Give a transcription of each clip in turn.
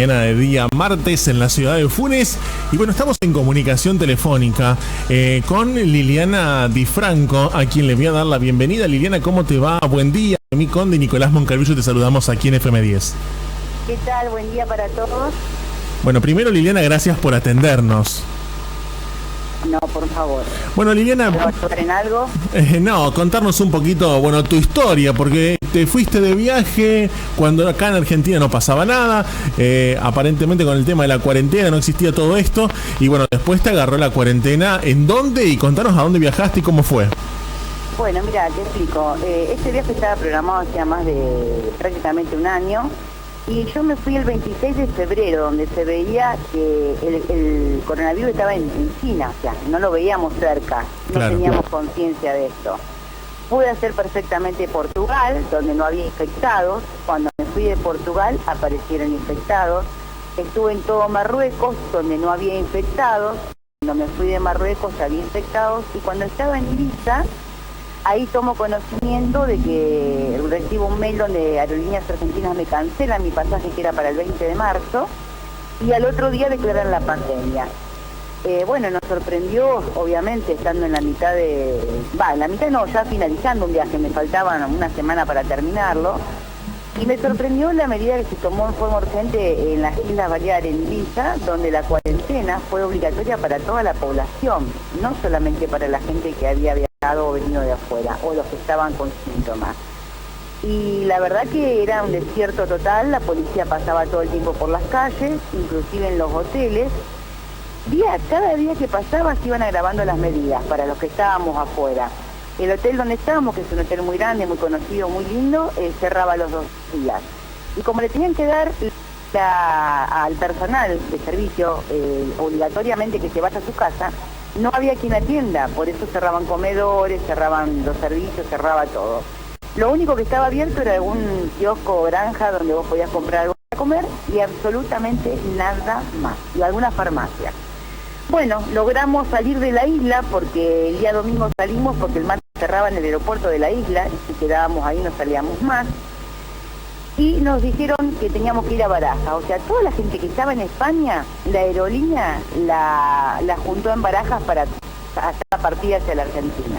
Mañana de día martes en la ciudad de Funes. Y bueno, estamos en comunicación telefónica con Liliana Di Franco, a quien le voy a dar la bienvenida. Liliana, ¿cómo te va? Buen día. Mi Conde y Nicolás Moncalvillo te saludamos aquí en FM10. ¿Qué tal? Buen día para todos. Bueno, primero Liliana, gracias por atendernos. No, por favor. Bueno, Liliana, ¿Puedo ayudar en algo? No, contarnos un poquito, bueno, tu historia, porque te fuiste de viaje cuando acá en Argentina no pasaba nada, aparentemente con el tema de la cuarentena no existía todo esto, y bueno, después te agarró la cuarentena. ¿En dónde? Y contanos a dónde viajaste y cómo fue. Bueno, mira, te explico. Este viaje estaba programado hacía más de prácticamente un año. Y yo me fui el 26 de febrero, donde se veía que el coronavirus estaba en China, o sea, no lo veíamos cerca, no Claro. teníamos conciencia de esto. Pude hacer perfectamente Portugal, donde no había infectados. Cuando me fui de Portugal aparecieron infectados. Estuve en todo Marruecos, donde no había infectados. Cuando me fui de Marruecos había infectados. Y cuando estaba en Ibiza, ahí tomo conocimiento de que recibo un mail donde Aerolíneas Argentinas me cancelan mi pasaje, que era para el 20 de marzo, y al otro día declaran la pandemia. Bueno, nos sorprendió, obviamente, estando en la mitad en la mitad no, ya finalizando un viaje, me faltaban una semana para terminarlo, y me sorprendió la medida que se tomó en forma urgente en las Islas Baleares, en Ibiza, donde la cuarentena fue obligatoria para toda la población, no solamente para la gente que había viajado o venido de afuera, o los que estaban con síntomas. Y la verdad que era un desierto total, la policía pasaba todo el tiempo por las calles, inclusive en los hoteles. Cada día que pasaba se iban agravando las medidas para los que estábamos afuera. El hotel donde estábamos, que es un hotel muy grande, muy conocido, muy lindo, cerraba los 2 días. Y como le tenían que dar al personal de servicio obligatoriamente que se vaya a su casa, no había quien atienda, por eso cerraban comedores, cerraban los servicios, cerraba todo. Lo único que estaba abierto era un kiosco o granja donde vos podías comprar algo para comer y absolutamente nada más, y alguna farmacia. Bueno, logramos salir de la isla porque el día domingo salimos porque el martes cerraban el aeropuerto de la isla y si quedábamos ahí no salíamos más. Y nos dijeron que teníamos que ir a Barajas, o sea, toda la gente que estaba en España, la aerolínea la juntó en Barajas para hacer la partida hacia la Argentina.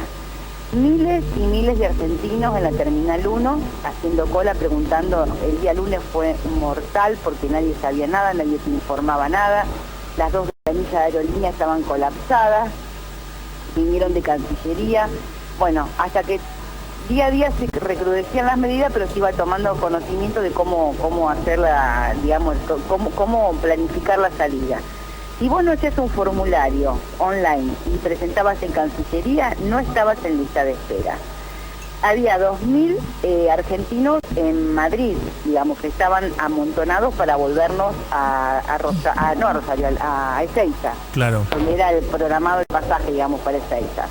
Miles y miles de argentinos en la Terminal 1 haciendo cola, preguntando. El día lunes fue mortal porque nadie sabía nada, nadie se informaba nada. Las 2 ventanillas de aerolínea estaban colapsadas, vinieron de Cancillería. Bueno, hasta que día a día se recrudecían las medidas, pero se iba tomando conocimiento de cómo hacerla, digamos, cómo planificar la salida. Si vos no hacías un formulario online y presentabas en Cancillería, no estabas en lista de espera. Había 2.000 argentinos en Madrid, digamos, que estaban amontonados para volvernos a Ezeiza. Claro. Donde era el programado el pasaje, digamos, para Ezeiza.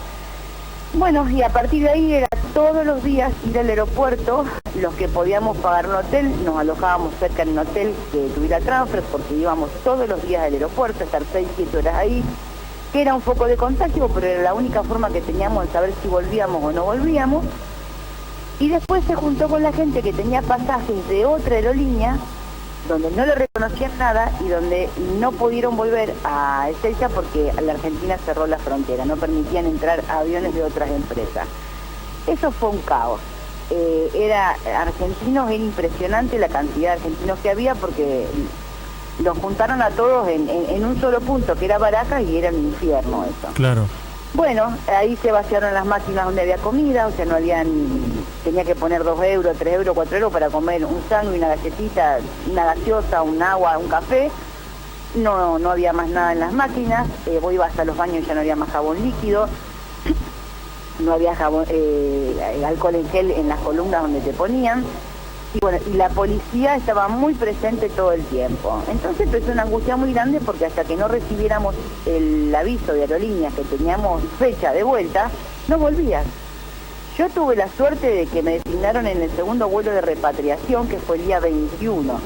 Bueno, y a partir de ahí era todos los días ir al aeropuerto. Los que podíamos pagar un hotel, nos alojábamos cerca en un hotel que tuviera transfer, porque íbamos todos los días al aeropuerto, estar 6-7 horas ahí, que era un foco de contagio, pero era la única forma que teníamos de saber si volvíamos o no volvíamos. Y después se juntó con la gente que tenía pasajes de otra aerolínea, donde no le reconocían nada y donde no pudieron volver a Ezeiza porque la Argentina cerró la frontera, no permitían entrar aviones de otras empresas. Eso fue un caos. Era impresionante la cantidad de argentinos que había porque los juntaron a todos en un solo punto, que era Barajas, y era un infierno eso. Claro. Bueno, ahí se vaciaron las máquinas donde había comida, o sea, no había tenía que poner 2 euros, 3 euros, 4 euros para comer un sándwich, una galletita, una gaseosa, un agua, un café. No había más nada en las máquinas. Vos ibas a los baños y ya no había más jabón líquido. No había alcohol en gel en las columnas donde te ponían. Y bueno, y la policía estaba muy presente todo el tiempo. Entonces empezó una angustia muy grande porque hasta que no recibiéramos el aviso de aerolíneas que teníamos fecha de vuelta, no volvías. Yo tuve la suerte de que me designaron en el segundo vuelo de repatriación, que fue el día 21,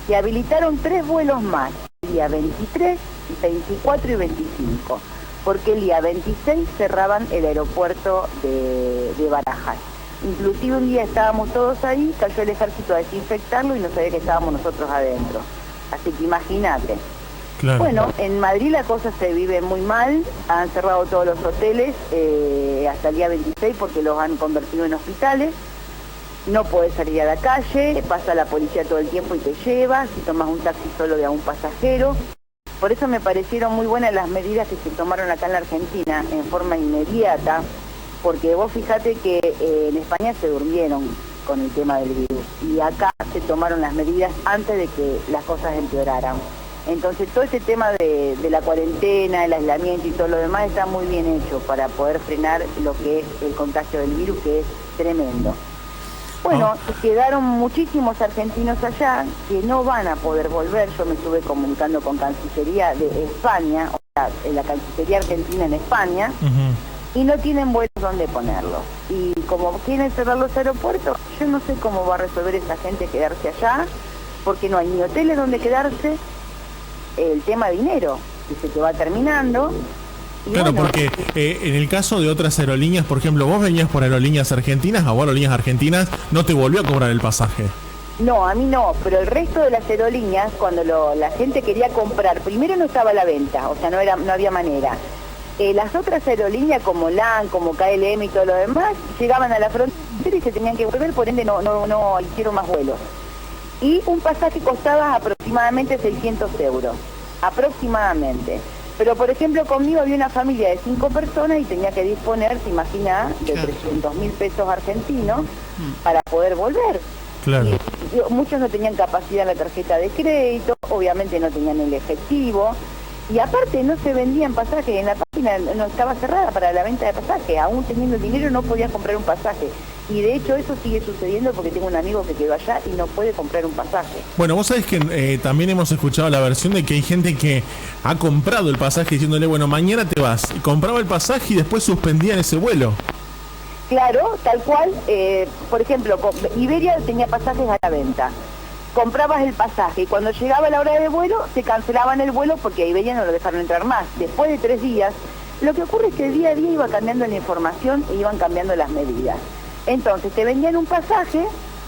y habilitaron 3 vuelos más, el día 23, 24 y 25, porque el día 26 cerraban el aeropuerto de Barajas. Inclusive un día estábamos todos ahí, cayó el ejército a desinfectarlo y no sabía que estábamos nosotros adentro. Así que imagínate. Claro. Bueno, en Madrid la cosa se vive muy mal, han cerrado todos los hoteles hasta el día 26 porque los han convertido en hospitales, no podés salir a la calle, pasa la policía todo el tiempo y te lleva, si tomas un taxi solo de a un pasajero. Por eso me parecieron muy buenas las medidas que se tomaron acá en la Argentina en forma inmediata, porque vos fijate que en España se durmieron con el tema del virus y acá se tomaron las medidas antes de que las cosas empeoraran. Entonces todo ese tema de la cuarentena, el aislamiento y todo lo demás está muy bien hecho para poder frenar lo que es el contagio del virus, que es tremendo. Bueno, quedaron muchísimos argentinos allá que no van a poder volver. Yo me estuve comunicando con Cancillería de España, o sea, en la Cancillería Argentina en España, y no tienen vuelos donde ponerlos. Y como quieren cerrar los aeropuertos, yo no sé cómo va a resolver esa gente quedarse allá, porque no hay ni hoteles donde quedarse. El tema de dinero, que se te va terminando. Y claro, bueno, porque en el caso de otras aerolíneas, por ejemplo, vos venías por aerolíneas argentinas, a vos Aerolíneas Argentinas no te volvió a cobrar el pasaje. No, a mí no, pero el resto de las aerolíneas, cuando la gente quería comprar, primero no estaba a la venta, o sea, no había manera. Las otras aerolíneas como LAN, como KLM y todo lo demás, llegaban a la frontera y se tenían que volver, por ende no hicieron más vuelos. Y un pasaje costaba aproximadamente 600 euros, aproximadamente. Pero, por ejemplo, conmigo había una familia de 5 personas y tenía que disponer, se imagina, de 300.000 pesos argentinos para poder volver. Claro. Y muchos no tenían capacidad en la tarjeta de crédito, obviamente no tenían el efectivo. Y aparte no se vendían pasajes, en la página no estaba cerrada para la venta de pasajes, aún teniendo el dinero no podías comprar un pasaje. Y de hecho eso sigue sucediendo porque tengo un amigo que quedó allá y no puede comprar un pasaje. Bueno, vos sabés que también hemos escuchado la versión de que hay gente que ha comprado el pasaje diciéndole, bueno, mañana te vas. Y compraba el pasaje y después suspendían ese vuelo. Claro, tal cual. Por ejemplo, Iberia tenía pasajes a la venta. Comprabas el pasaje y cuando llegaba la hora de vuelo se cancelaban el vuelo porque a Iberia no lo dejaron entrar más. Después de 3 días, lo que ocurre es que día a día iba cambiando la información e iban cambiando las medidas. Entonces te vendían un pasaje,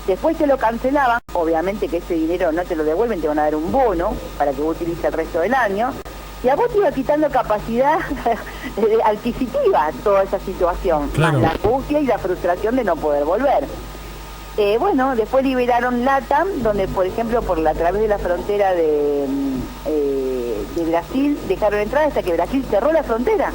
después te lo cancelaban, obviamente que ese dinero no te lo devuelven, te van a dar un bono para que vos utilices el resto del año, y a vos te iba quitando capacidad adquisitiva toda esa situación, claro, más la angustia y la frustración de no poder volver. Bueno, después liberaron LATAM, donde por ejemplo a través de la frontera de Brasil dejaron entrar hasta que Brasil cerró la frontera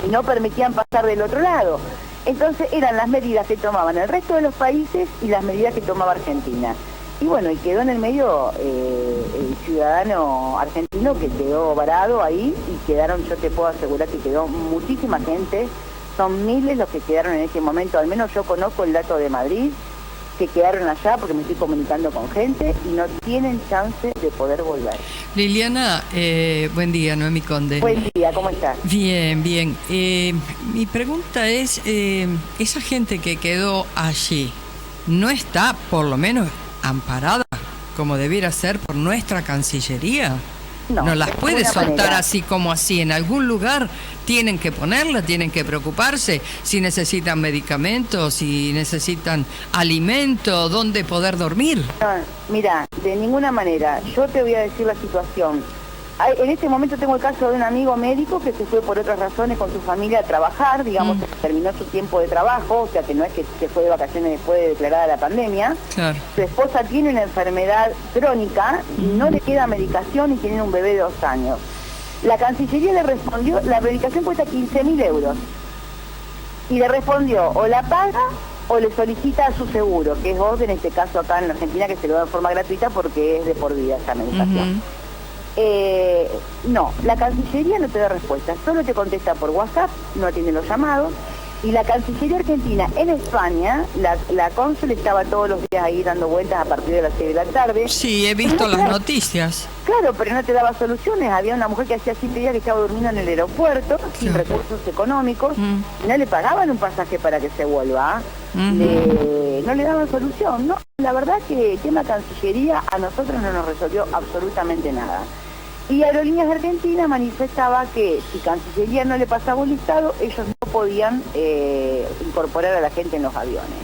y no permitían pasar del otro lado. Entonces eran las medidas que tomaban el resto de los países y las medidas que tomaba Argentina. Y bueno, y quedó en el medio el ciudadano argentino que quedó varado ahí y quedaron, yo te puedo asegurar que quedó muchísima gente, son miles los que quedaron en ese momento, al menos yo conozco el dato de Madrid, que quedaron allá porque me estoy comunicando con gente y no tienen chance de poder volver. Liliana, buen día, Noemi Conde. Buen día, ¿cómo estás? Bien, bien. Mi pregunta es, esa gente que quedó allí, ¿no está por lo menos amparada como debiera ser por nuestra Cancillería? No las puede soltar manera. así como así. En algún lugar tienen que ponerla, tienen que preocuparse si necesitan medicamentos, si necesitan alimento, dónde poder dormir. No, mira, de ninguna manera. Yo te voy a decir la situación. En este momento tengo el caso de un amigo médico que se fue por otras razones con su familia a trabajar, digamos, terminó su tiempo de trabajo, o sea que no es que se fue de vacaciones después de declarada la pandemia. Claro. Su esposa tiene una enfermedad crónica, no le queda medicación y tiene un bebé de 2 años. La Cancillería le respondió, la medicación cuesta 15.000 euros. Y le respondió, o la paga o le solicita a su seguro, que es vos en este caso acá en la Argentina, que se lo da de forma gratuita porque es de por vida esa medicación. No, la Cancillería no te da respuesta, solo te contesta por WhatsApp, no atiende los llamados, y la Cancillería Argentina en España, la cónsul estaba todos los días ahí dando vueltas a partir de las 6 de la tarde. Sí, he visto las noticias. Claro, pero no te daba soluciones. Había una mujer que hacía 7 días que estaba durmiendo en el aeropuerto, sin recursos económicos, y no le pagaban un pasaje para que se vuelva. No le daban solución, ¿no? La verdad que el tema Cancillería a nosotros no nos resolvió absolutamente nada. Y Aerolíneas Argentinas manifestaba que si Cancillería no le pasaba un listado, ellos no podían incorporar a la gente en los aviones.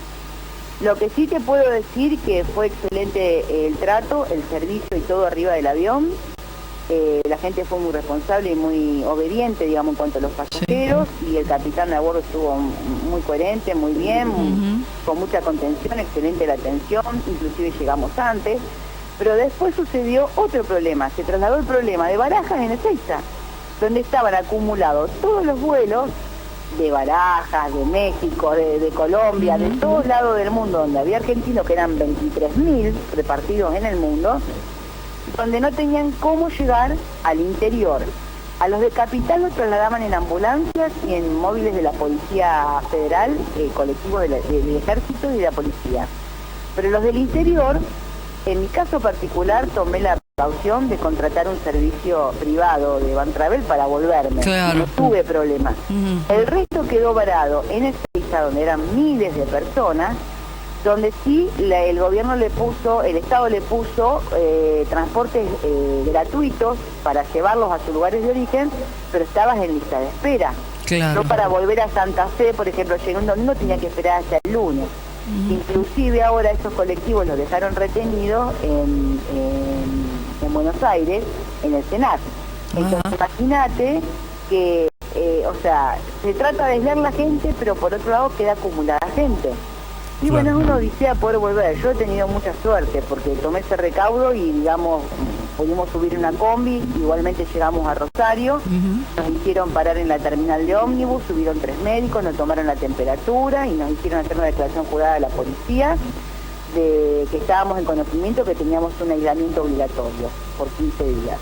Lo que sí te puedo decir que fue excelente el trato, el servicio y todo arriba del avión. La gente fue muy responsable y muy obediente, digamos, en cuanto a los pasajeros, y el capitán de a bordo estuvo muy coherente, muy bien, con mucha contención, excelente la atención, inclusive llegamos antes. Pero después sucedió otro problema, se trasladó el problema de Barajas en Ezeiza, donde estaban acumulados todos los vuelos de Barajas, de México, de Colombia, de todos lados del mundo, donde había argentinos, que eran 23.000 repartidos en el mundo, donde no tenían cómo llegar al interior. A los de capital los trasladaban en ambulancias y en móviles de la Policía Federal, colectivos del Ejército y de la Policía. Pero los del interior, en mi caso particular, tomé la precaución de contratar un servicio privado de Van Travel para volverme. Claro. No tuve problemas. El resto quedó varado en Ezeiza, donde eran miles de personas, donde sí el gobierno le puso, el Estado le puso transportes gratuitos para llevarlos a sus lugares de origen, pero estabas en lista de espera. Claro. Yo para volver a Santa Fe, por ejemplo, llegué un domingo, tenía que esperar hasta el lunes. Inclusive ahora esos colectivos los dejaron retenidos en Buenos Aires, en el Senat. Entonces imagínate que, o sea, se trata de aislar la gente, pero por otro lado queda acumulada gente. Y bueno, es una odisea poder volver. Yo he tenido mucha suerte porque tomé ese recaudo y, digamos, pudimos subir una combi, igualmente llegamos a Rosario, nos hicieron parar en la terminal de ómnibus, subieron 3 médicos, nos tomaron la temperatura y nos hicieron hacer una declaración jurada a la policía de que estábamos en conocimiento que teníamos un aislamiento obligatorio por 15 días.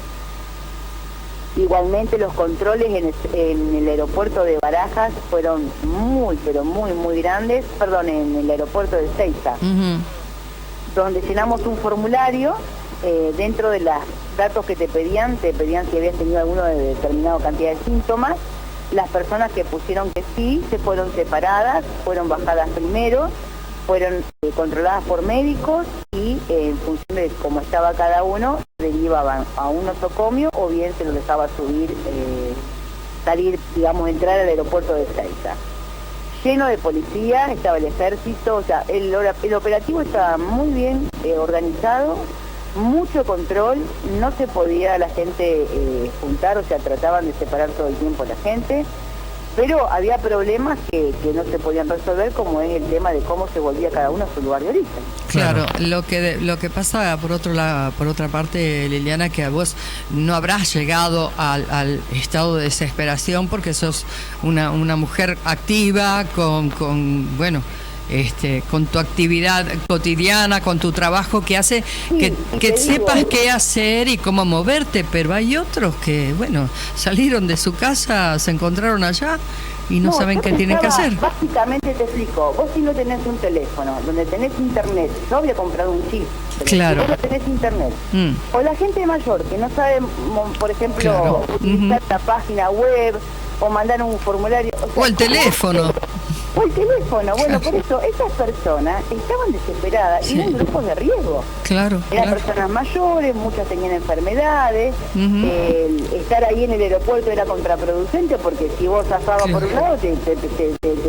Igualmente los controles en el aeropuerto de Barajas fueron muy, pero muy grandes, perdón, en el aeropuerto de Ezeiza, donde llenamos un formulario, dentro de los datos que te pedían si habías tenido alguno de determinada cantidad de síntomas. Las personas que pusieron que sí, se fueron separadas, fueron bajadas primero, fueron controladas por médicos y en función de cómo estaba cada uno, derivaban a un nosocomio o bien se lo dejaba salir, digamos, entrar al aeropuerto de Ezeiza. Lleno de policía, estaba el ejército, o sea, el operativo estaba muy bien organizado, mucho control, no se podía la gente juntar, o sea, trataban de separar todo el tiempo a la gente. Pero había problemas que no se podían resolver, como es el tema de cómo se volvía cada uno a su lugar de origen. Claro, lo que pasa por otra parte, Liliana, que a vos no habrás llegado al estado de desesperación porque sos una mujer activa con tu actividad cotidiana, con tu trabajo que hace que sepas qué hacer y cómo moverte, pero hay otros que, salieron de su casa, se encontraron allá y no saben qué tienen que hacer. Básicamente te explico, vos si no tenés un teléfono donde tenés internet, yo había comprado un chip, pero claro, si vos no tenés internet, o la gente mayor que no sabe, por ejemplo, utilizar la página web o mandar un formulario, o el teléfono. O el teléfono, bueno, por eso esas personas estaban desesperadas y eran grupos de riesgo. Claro. Eran personas mayores, muchas tenían enfermedades, estar ahí en el aeropuerto era contraproducente porque si vos zafabas por un lado te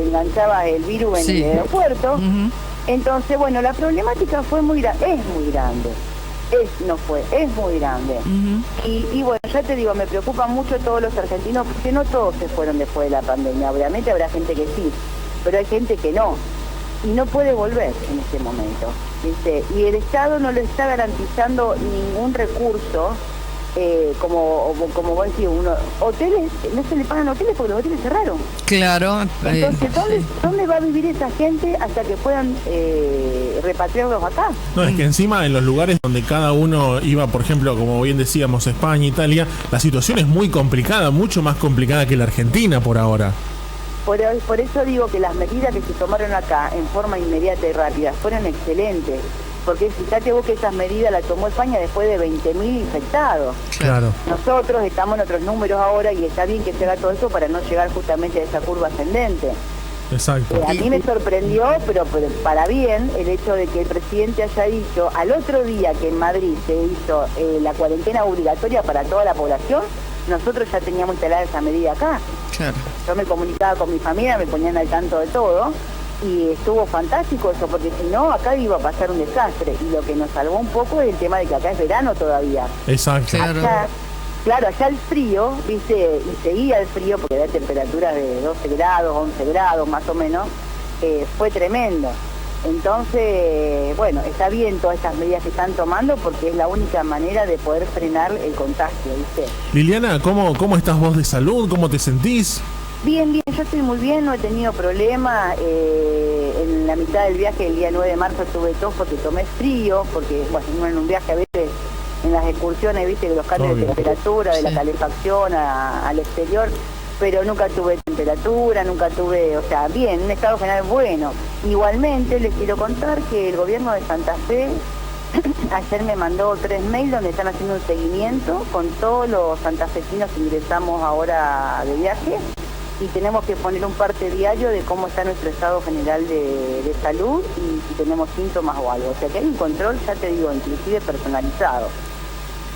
enganchabas el virus en el aeropuerto. Entonces, la problemática fue es muy grande. Es muy grande. Y bueno, ya te digo, me preocupan mucho todos los argentinos porque no todos se fueron después de la pandemia. Obviamente habrá gente que sí, pero hay gente que no, y no puede volver en este momento, ¿viste? Y el Estado no le está garantizando ningún recurso, como vos decís, hoteles, no se le pagan hoteles porque los hoteles cerraron. Claro. Entonces, ¿dónde va a vivir esa gente hasta que puedan repatriarlos acá? No, es que encima en los lugares donde cada uno iba, por ejemplo, como bien decíamos, España, Italia, la situación es muy complicada, mucho más complicada que la Argentina por ahora. Por eso digo que las medidas que se tomaron acá en forma inmediata y rápida fueron excelentes, porque fíjate vos que esas medidas las tomó España después de 20.000 infectados. Claro. Nosotros estamos en otros números ahora y está bien que se haga todo eso para no llegar justamente a esa curva ascendente. Exacto. A mí me sorprendió, pero para bien, el hecho de que el presidente haya dicho, al otro día que en Madrid se hizo la cuarentena obligatoria para toda la población, nosotros ya teníamos instalada esa medida acá. Claro. Yo me comunicaba con mi familia, me ponían al tanto de todo, y estuvo fantástico eso, porque si no, acá iba a pasar un desastre, y lo que nos salvó un poco es el tema de que acá es verano todavía. Exacto. Claro. Claro, allá el frío, viste, y seguía el frío porque da temperaturas de 12 grados, 11 grados más o menos, fue tremendo. Entonces, bueno, está bien todas estas medidas que están tomando porque es la única manera de poder frenar el contagio, ¿viste? Liliana, ¿cómo estás vos de salud? ¿Cómo te sentís? Bien, yo estoy muy bien, no he tenido problema. En la mitad del viaje, el día 9 de marzo, tuve tos porque tomé frío, porque, bueno, en un viaje a veces, en las excursiones, viste, que los cambios de temperatura, de la calefacción al exterior, pero nunca tuve temperatura, nunca tuve, o sea, bien, un estado general bueno. Igualmente, les quiero contar que el gobierno de Santa Fe ayer me mandó 3 mails donde están haciendo un seguimiento con todos los santafesinos que ingresamos ahora de viaje, y tenemos que poner un parte diario de cómo está nuestro estado general de salud y si tenemos síntomas o algo. O sea que hay un control, ya te digo, inclusive personalizado.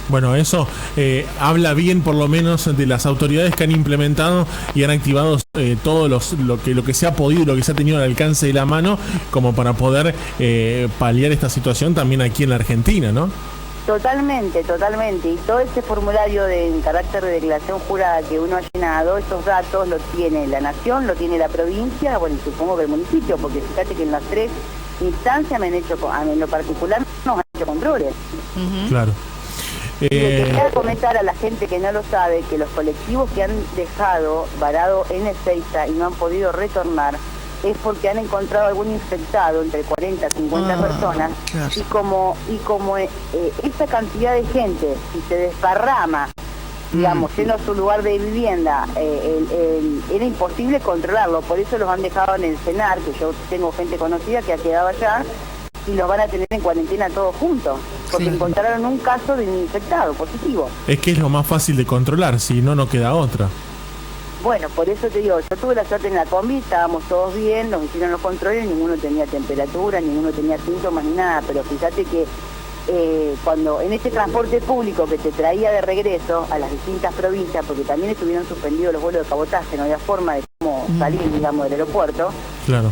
Bueno, eso habla bien por lo menos de las autoridades que han implementado y han activado todo lo que se ha podido, lo que se ha tenido al alcance de la mano, como para poder paliar esta situación también aquí en la Argentina, ¿no? Totalmente. Y todo ese formulario de carácter de declaración jurada que uno ha llenado, esos datos los tiene la Nación, lo tiene la provincia, bueno, y supongo que el municipio, porque fíjate que en las 3 instancias me han hecho, en lo particular, nos han hecho controles. Claro. Le quería comentar a la gente que no lo sabe que los colectivos que han dejado varado en Ezeiza y no han podido retornar es porque han encontrado algún infectado, entre 40 y 50 personas, claro. y como esa cantidad de gente, si se desparrama, digamos, en su lugar de vivienda, era imposible controlarlo, por eso los han dejado en el CENAR, que yo tengo gente conocida que ha quedado allá, y los van a tener en cuarentena todos juntos, porque encontraron un caso de un infectado positivo. Es que es lo más fácil de controlar, si no queda otra. Bueno, por eso te digo, yo tuve la suerte en la combi, estábamos todos bien, nos hicieron los controles, ninguno tenía temperatura, ninguno tenía síntomas ni nada, pero fíjate que cuando en este transporte público que te traía de regreso a las distintas provincias, porque también estuvieron suspendidos los vuelos de cabotaje, no había forma de cómo salir, digamos, del aeropuerto, claro.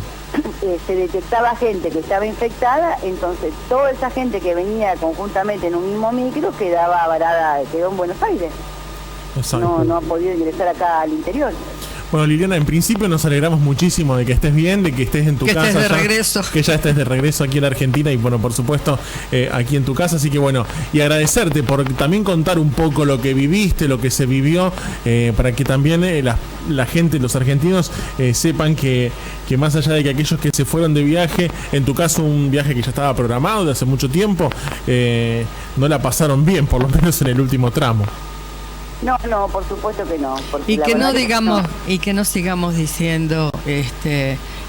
Se detectaba gente que estaba infectada, entonces toda esa gente que venía conjuntamente en un mismo micro quedaba varada, quedó en Buenos Aires. No ha podido ingresar acá al interior. Bueno, Liliana, en principio nos alegramos muchísimo de que estés bien, de que estés en tu casa. Que estés de regreso. Que ya estés de regreso aquí en la Argentina y, bueno, por supuesto, aquí en tu casa. Así que, bueno, y agradecerte por también contar un poco lo que viviste, lo que se vivió, para que también la gente, los argentinos, sepan que más allá de que aquellos que se fueron de viaje, en tu caso un viaje que ya estaba programado de hace mucho tiempo, no la pasaron bien, por lo menos en el último tramo. No, por supuesto que no. Y que no digamos, y que no sigamos diciendo,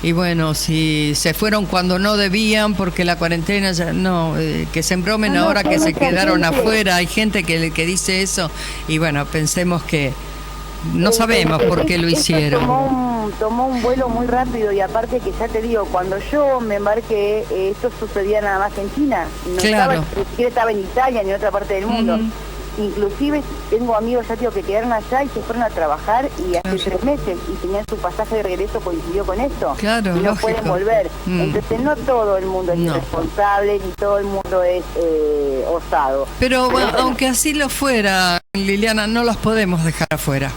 y bueno, si se fueron cuando no debían, porque la cuarentena ya no, que se embromen ahora que se quedaron afuera. Hay gente que dice eso, y bueno, pensemos que no sabemos por qué lo hicieron. Tomó un vuelo muy rápido, y aparte que ya te digo, cuando yo me embarqué, esto sucedía nada más en China, claro. Ni siquiera estaba en Italia ni en otra parte del mundo. Inclusive tengo amigos ya que quedaron allá y se fueron a trabajar y hace 3 meses y tenían su pasaje de regreso, coincidió con esto, claro, y no pueden volver. Entonces no todo el mundo es irresponsable ni todo el mundo es osado. Pero bueno, aunque así lo fuera, Liliana, no los podemos dejar afuera.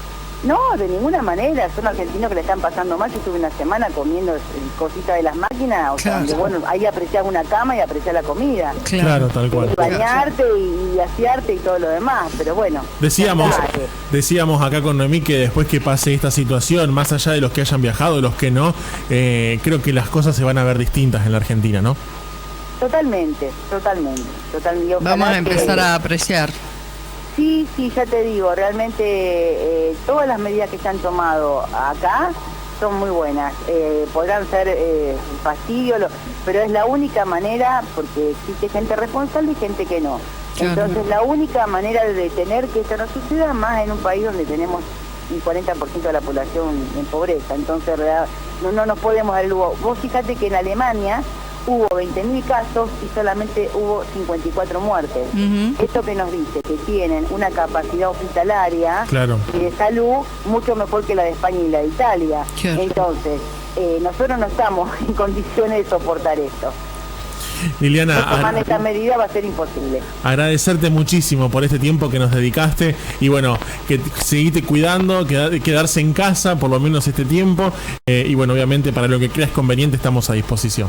No, de ninguna manera, son argentinos que le están pasando mal. Yo estuve una semana comiendo cositas de las máquinas, o sea, donde, bueno, ahí apreciás una cama y apreciás la comida. Claro, tal cual. Y bañarte y asearte y todo lo demás, pero bueno. Decíamos acá con Noemí que después que pase esta situación, más allá de los que hayan viajado, de los que no, creo que las cosas se van a ver distintas en la Argentina, ¿no? Totalmente. Vamos a empezar a apreciar. Sí, ya te digo, realmente todas las medidas que se han tomado acá son muy buenas. Podrán ser fastidio, pero es la única manera, porque existe gente responsable y gente que no. Entonces la única manera de detener que esto no suceda, más en un país donde tenemos un 40% de la población en pobreza. Entonces no nos podemos dar lujo. Vos fíjate que en Alemania hubo 20.000 casos y solamente hubo 54 muertes. Esto que nos dice que tienen una capacidad hospitalaria de salud mucho mejor que la de España y la de Italia. Entonces, nosotros no estamos en condiciones de soportar esto. Liliana, tomar esta medida va a ser imposible. Agradecerte muchísimo por este tiempo que nos dedicaste y bueno, que seguite cuidando, quedarse en casa por lo menos este tiempo y bueno, obviamente para lo que creas conveniente estamos a disposición.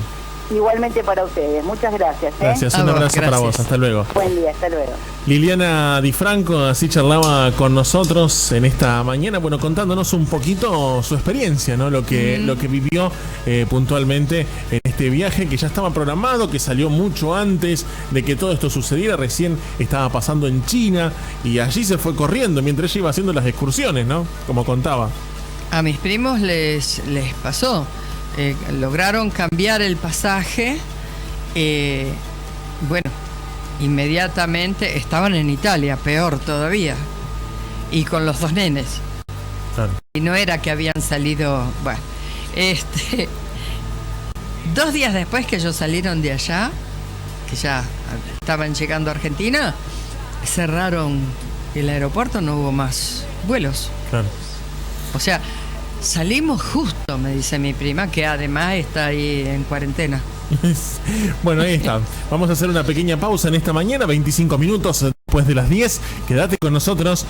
Igualmente para ustedes, muchas gracias. Gracias, un abrazo para vos, hasta luego. Buen día, hasta luego. Liliana Di Franco así charlaba con nosotros en esta mañana, bueno, contándonos un poquito su experiencia, ¿no? Lo que vivió puntualmente en este viaje que ya estaba programado, que salió mucho antes de que todo esto sucediera, recién estaba pasando en China y allí se fue corriendo mientras ella iba haciendo las excursiones, ¿no? Como contaba. A mis primos les pasó. Lograron cambiar el pasaje, bueno, inmediatamente estaban en Italia, peor todavía, y con los 2 nenes. Claro. Y no era que habían salido, bueno, 2 días después que ellos salieron de allá, que ya estaban llegando a Argentina, cerraron el aeropuerto, no hubo más vuelos. Claro. O sea, salimos justo, me dice mi prima, que además está ahí en cuarentena. Bueno, ahí está. Vamos a hacer una pequeña pausa en esta mañana, 25 minutos después de las 10. Quédate con nosotros.